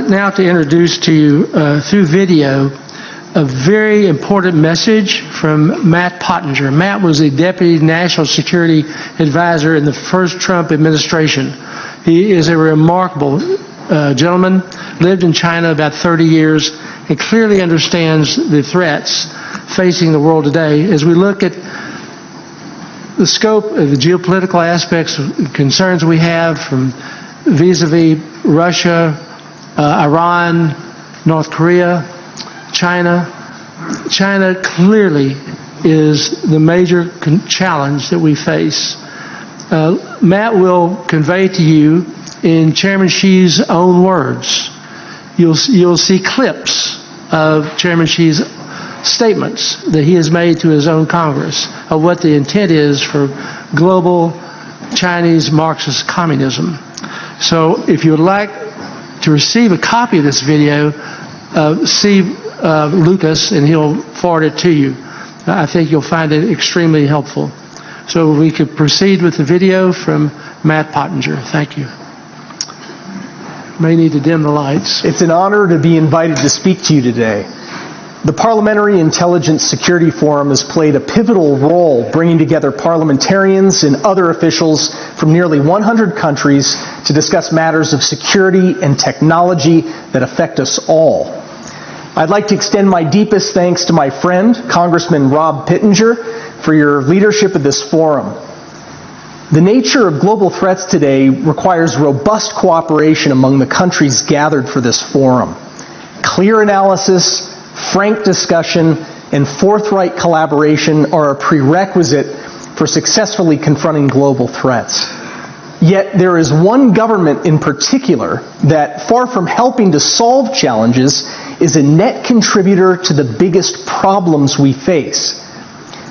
now to introduce to you through video a very important message from Matt Pottinger. Matt was the Deputy National Security Advisor in the first Trump administration. He is a remarkable gentleman, lived in China about 30 years, and clearly understands the threats facing the world today. As we look at the scope of the geopolitical aspects, concerns we have from vis-a-vis Russia, Iran, North Korea, China. China clearly is the major challenge that we face. Matt will convey to you in Chairman Xi's own words. You'll see clips of Chairman Xi's statements that he has made to his own Congress of what the intent is for global Chinese Marxist communism. So if you would like to receive a copy of this video, see Lucas and he'll forward it to you. I think you'll find it extremely helpful. So we could proceed with the video from Matt Pottinger. Thank you. May need to dim the lights. It's an honor to be invited to speak to you today. The Parliamentary Intelligence Security Forum has played a pivotal role bringing together parliamentarians and other officials from nearly 100 countries to discuss matters of security and technology that affect us all. I'd like to extend my deepest thanks to my friend, Congressman Rob Pottinger, for your leadership of this forum. The nature of global threats today requires robust cooperation among the countries gathered for this forum. Clear analysis, frank discussion, and forthright collaboration are a prerequisite for successfully confronting global threats. Yet there is one government in particular that, far from helping to solve challenges, is a net contributor to the biggest problems we face.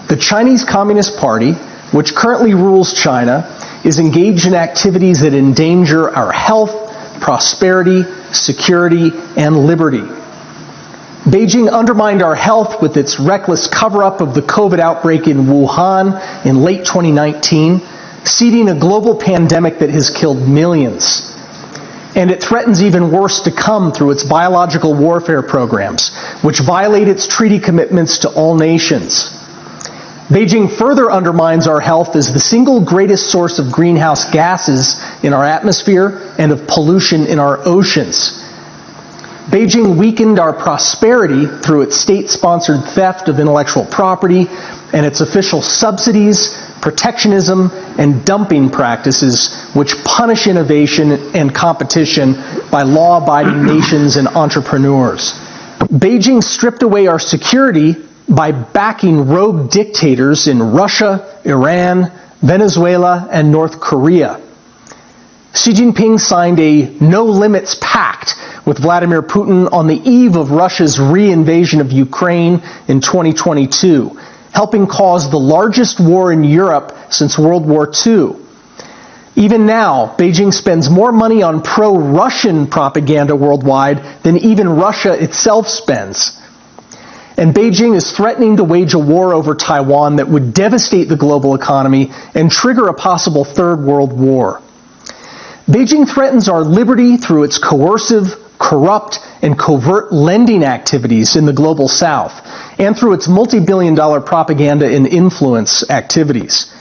The Chinese Communist Party, which currently rules China, is engaged in activities that endanger our health, prosperity, security, and liberty. Beijing undermined our health with its reckless cover-up of the COVID outbreak in Wuhan in late 2019, seeding a global pandemic that has killed millions. And it threatens even worse to come through its biological warfare programs, which violate its treaty commitments to all nations. Beijing further undermines our health as the single greatest source of greenhouse gases in our atmosphere and of pollution in our oceans. Beijing weakened our prosperity through its state-sponsored theft of intellectual property and its official subsidies, protectionism, and dumping practices which punish innovation and competition by law-abiding nations and entrepreneurs. Beijing stripped away our security by backing rogue dictators in Russia, Iran, Venezuela, and North Korea. Xi Jinping signed a no-limits pact with Vladimir Putin on the eve of Russia's re-invasion of Ukraine in 2022, helping cause the largest war in Europe since World War II. Even now, Beijing spends more money on pro-Russian propaganda worldwide than even Russia itself spends. And Beijing is threatening to wage a war over Taiwan that would devastate the global economy and trigger a possible third world war. Beijing threatens our liberty through its coercive, corrupt, and covert lending activities in the global south, and through its multi-billion-dollar propaganda and influence activities.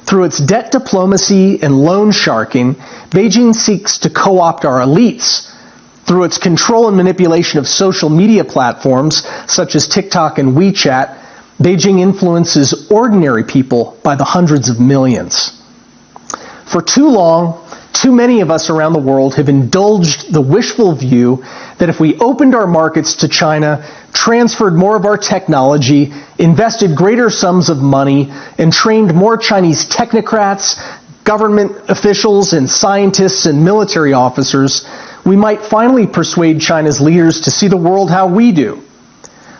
Through its debt diplomacy and loan sharking, Beijing seeks to co-opt our elites. Through its control and manipulation of social media platforms, such as TikTok and WeChat, Beijing influences ordinary people by the hundreds of millions. For too long, too many of us around the world have indulged the wishful view that if we opened our markets to China, transferred more of our technology, invested greater sums of money, and trained more Chinese technocrats, government officials, and scientists and military officers, we might finally persuade China's leaders to see the world how we do.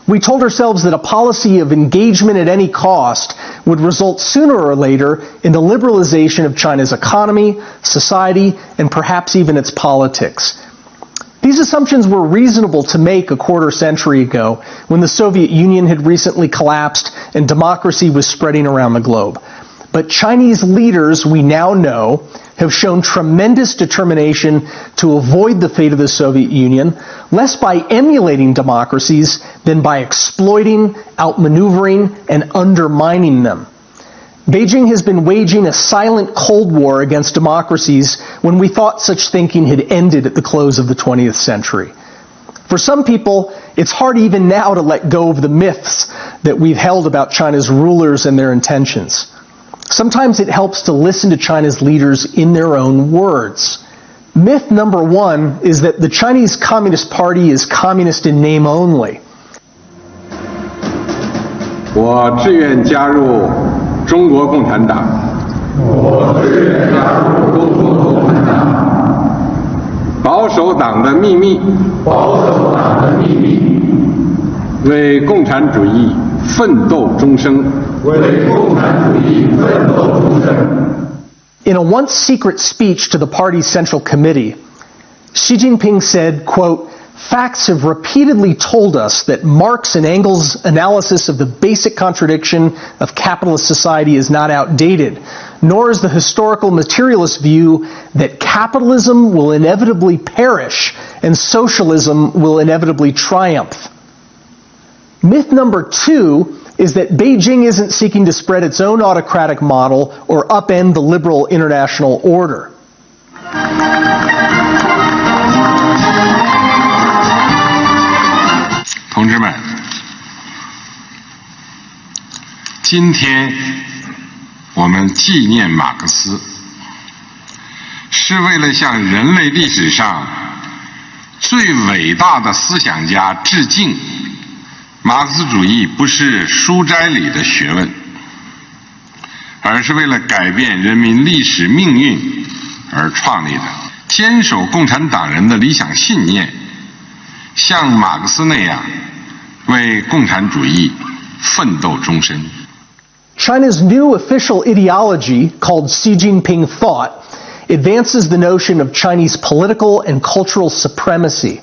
We told ourselves that a policy of engagement at any cost would result sooner or later in the liberalization of China's economy, society, and perhaps even its politics. These assumptions were reasonable to make a quarter century ago when the Soviet Union had recently collapsed and democracy was spreading around the globe. But Chinese leaders, we now know, have shown tremendous determination to avoid the fate of the Soviet Union, less by emulating democracies than by exploiting, outmaneuvering, and undermining them. Beijing has been waging a silent Cold War against democracies when we thought such thinking had ended at the close of the 20th century. For some people, it's hard even now to let go of the myths that we've held about China's rulers and their intentions. Sometimes it helps to listen to China's leaders in their own words. Myth number one is that the Chinese Communist Party is communist in name only. 我志愿加入中国共产党。我志愿加入中国共产党。保守党的秘密。保守党的秘密。为共产主义奋斗终生。为共产主义奋斗终生。In a once secret speech to the party's Central Committee, Xi Jinping said, quote, "Facts have repeatedly told us that Marx and Engels' analysis of the basic contradiction of capitalist society is not outdated, nor is the historical materialist view that capitalism will inevitably perish and socialism will inevitably triumph." Myth number two is that Beijing isn't seeking to spread its own autocratic model or upend the liberal international order. 同志们，今天我们纪念马克思，是为了向人类历史上最伟大的思想家致敬。马克思主义不是书斋里的学问，而是为了改变人民历史命运而创立的。坚守共产党人的理想信念，像马克思那样为共产主义奋斗终身。 China's new official ideology, called Xi Jinping thought, advances the notion of Chinese political and cultural supremacy.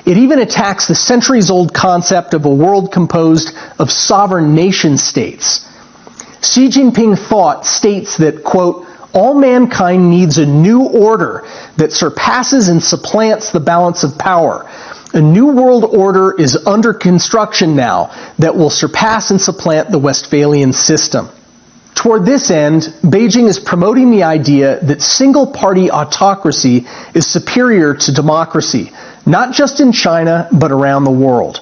It even attacks the centuries-old concept of a world composed of sovereign nation-states. Xi Jinping thought states that, quote, "All mankind needs a new order that surpasses and supplants the balance of power. A new world order is under construction now that will surpass and supplant the Westphalian system." Toward this end, Beijing is promoting the idea that single-party autocracy is superior to democracy, not just in China, but around the world.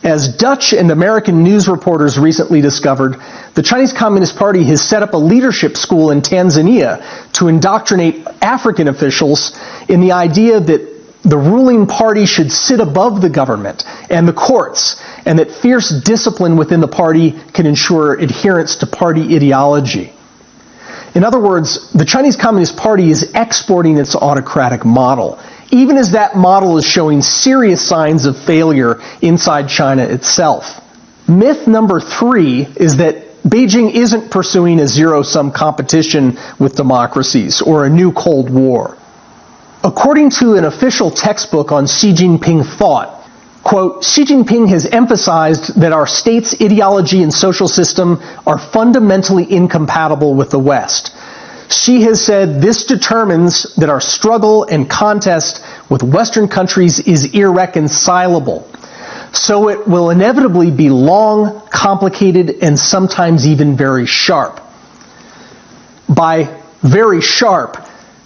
As Dutch and American news reporters recently discovered, the Chinese Communist Party has set up a leadership school in Tanzania to indoctrinate African officials in the idea that the ruling party should sit above the government and the courts, and that fierce discipline within the party can ensure adherence to party ideology. In other words, the Chinese Communist Party is exporting its autocratic model, even as that model is showing serious signs of failure inside China itself. Myth number three is that Beijing isn't pursuing a zero-sum competition with democracies or a new Cold War. According to an official textbook on Xi Jinping thought, quote, "Xi Jinping has emphasized that our state's ideology and social system are fundamentally incompatible with the West. Xi has said this determines that our struggle and contest with Western countries is irreconcilable. So it will inevitably be long, complicated, and sometimes even very sharp." By very sharp,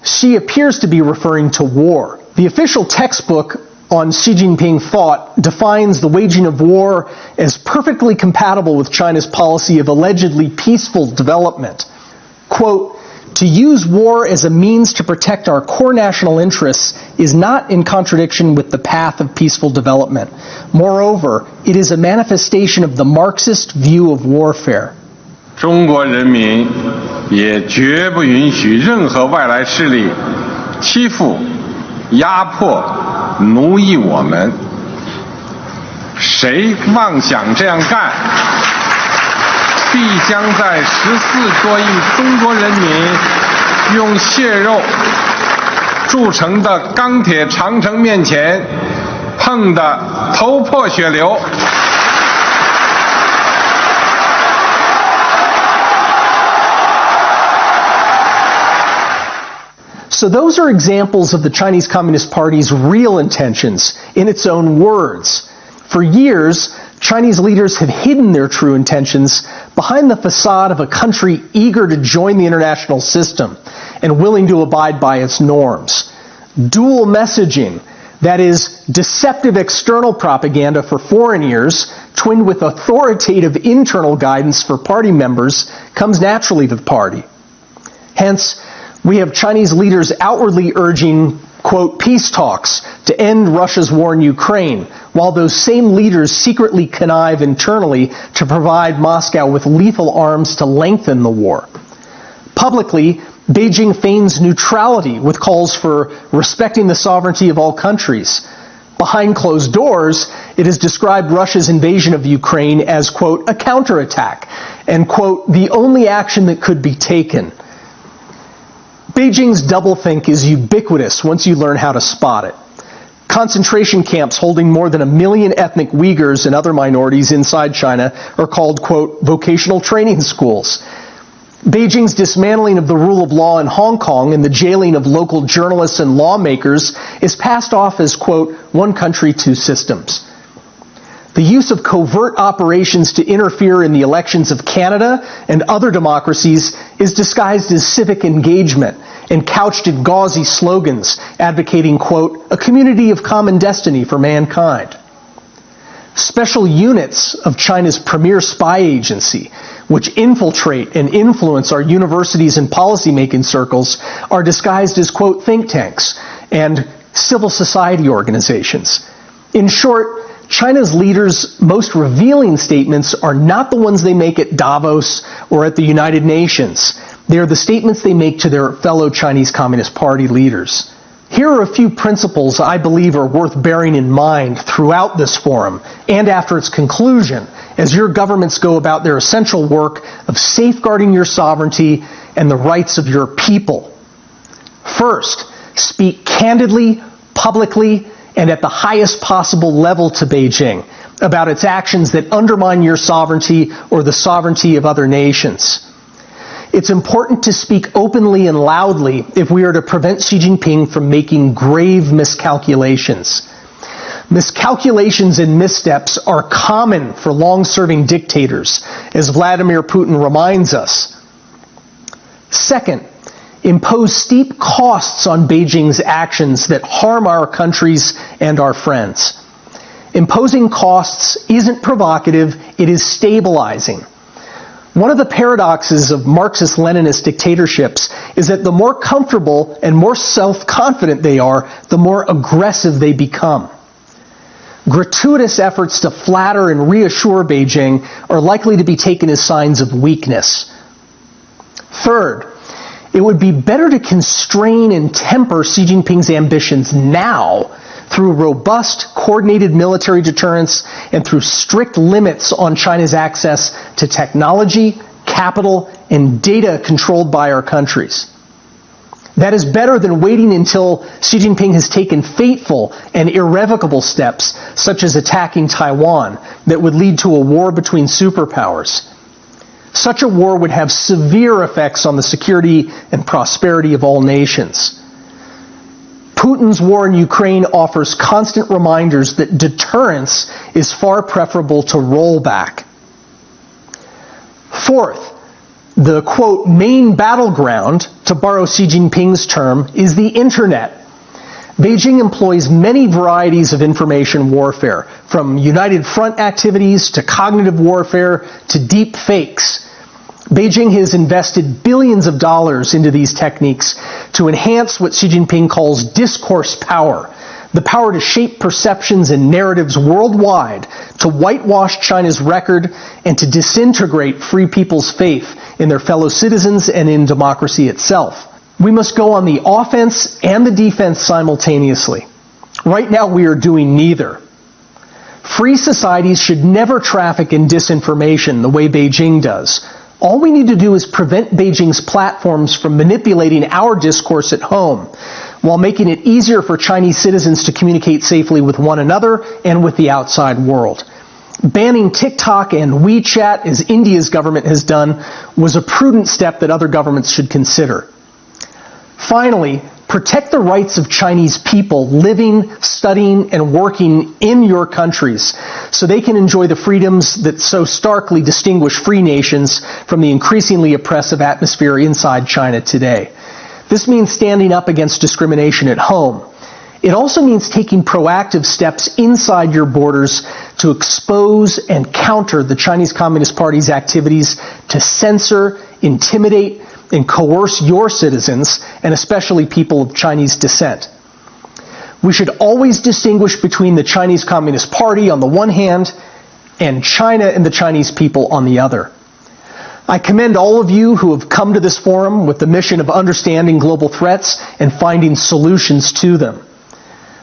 Xi appears to be referring to war. The official textbook on Xi Jinping thought defines the waging of war as perfectly compatible with China's policy of allegedly peaceful development. Quote, "To use war as a means to protect our core national interests is not in contradiction with the path of peaceful development. Moreover, it is a manifestation of the Marxist view of warfare." 中国人民也绝不允许任何外来势力欺负、压迫、奴役我们。谁妄想这样干，必将在14多亿中国人民用血肉铸成的钢铁长城面前碰得头破血流。So those are examples of the Chinese Communist Party's real intentions in its own words. For years, Chinese leaders have hidden their true intentions behind the facade of a country eager to join the international system and willing to abide by its norms. Dual messaging, that is, deceptive external propaganda for foreign ears, twinned with authoritative internal guidance for party members, comes naturally to the party. Hence, we have Chinese leaders outwardly urging, quote, peace talks to end Russia's war in Ukraine, while those same leaders secretly connive internally to provide Moscow with lethal arms to lengthen the war. Publicly, Beijing feigns neutrality with calls for respecting the sovereignty of all countries. Behind closed doors, it has described Russia's invasion of Ukraine as, quote, a counterattack, and, quote, the only action that could be taken. Beijing's doublethink is ubiquitous once you learn how to spot it. Concentration camps holding more than 1 million ethnic Uyghurs and other minorities inside China are called, quote, vocational training schools. Beijing's dismantling of the rule of law in Hong Kong and the jailing of local journalists and lawmakers is passed off as, quote, one country, two systems. The use of covert operations to interfere in the elections of Canada and other democracies is disguised as civic engagement and couched in gauzy slogans advocating, quote, a community of common destiny for mankind. Special units of China's premier spy agency, which infiltrate and influence our universities and policymaking circles, are disguised as, quote, think tanks and civil society organizations. In short, China's leaders' most revealing statements are not the ones they make at Davos or at the United Nations. They are the statements they make to their fellow Chinese Communist Party leaders. Here are a few principles I believe are worth bearing in mind throughout this forum and after its conclusion as your governments go about their essential work of safeguarding your sovereignty and the rights of your people. First, speak candidly, publicly, and at the highest possible level to Beijing about its actions that undermine your sovereignty or the sovereignty of other nations. It's important to speak openly and loudly if we are to prevent Xi Jinping from making grave miscalculations. Miscalculations and missteps are common for long-serving dictators, as Vladimir Putin reminds us. Second, impose steep costs on Beijing's actions that harm our countries and our friends. Imposing costs isn't provocative, it is stabilizing. One of the paradoxes of Marxist-Leninist dictatorships is that the more comfortable and more self-confident they are, the more aggressive they become. Gratuitous efforts to flatter and reassure Beijing are likely to be taken as signs of weakness. Third, it would be better to constrain and temper Xi Jinping's ambitions now through robust, coordinated military deterrence and through strict limits on China's access to technology, capital, and data controlled by our countries. That is better than waiting until Xi Jinping has taken fateful and irrevocable steps, such as attacking Taiwan, that would lead to a war between superpowers. Such a war would have severe effects on the security and prosperity of all nations. Putin's war in Ukraine offers constant reminders that deterrence is far preferable to rollback. Fourth, the, quote, main battleground, to borrow Xi Jinping's term, is the internet. Beijing employs many varieties of information warfare, from united front activities to cognitive warfare to deep fakes. Beijing has invested billions of dollars into these techniques to enhance what Xi Jinping calls discourse power, the power to shape perceptions and narratives worldwide, to whitewash China's record, and to disintegrate free people's faith in their fellow citizens and in democracy itself. We must go on the offense and the defense simultaneously. Right now we are doing neither. Free societies should never traffic in disinformation the way Beijing does. All we need to do is prevent Beijing's platforms from manipulating our discourse at home, while making it easier for Chinese citizens to communicate safely with one another and with the outside world. Banning TikTok and WeChat, as India's government has done, was a prudent step that other governments should consider. Finally, protect the rights of Chinese people living, studying, and working in your countries so they can enjoy the freedoms that so starkly distinguish free nations from the increasingly oppressive atmosphere inside China today. This means standing up against discrimination at home. It also means taking proactive steps inside your borders to expose and counter the Chinese Communist Party's activities to censor, intimidate, and coerce your citizens, and especially people of Chinese descent. We should always distinguish between the Chinese Communist Party on the one hand and China and the Chinese people on the other. I commend all of you who have come to this forum with the mission of understanding global threats and finding solutions to them.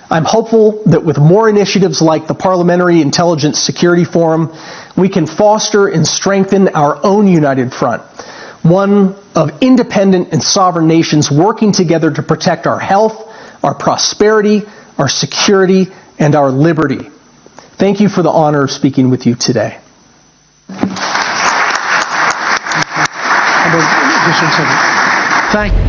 I'm hopeful that with more initiatives like the Parliamentary Intelligence Security Forum, we can foster and strengthen our own united front, one of independent and sovereign nations working together to protect our health, our prosperity, our security, and our liberty. Thank you for the honor of speaking with you today. Thank you.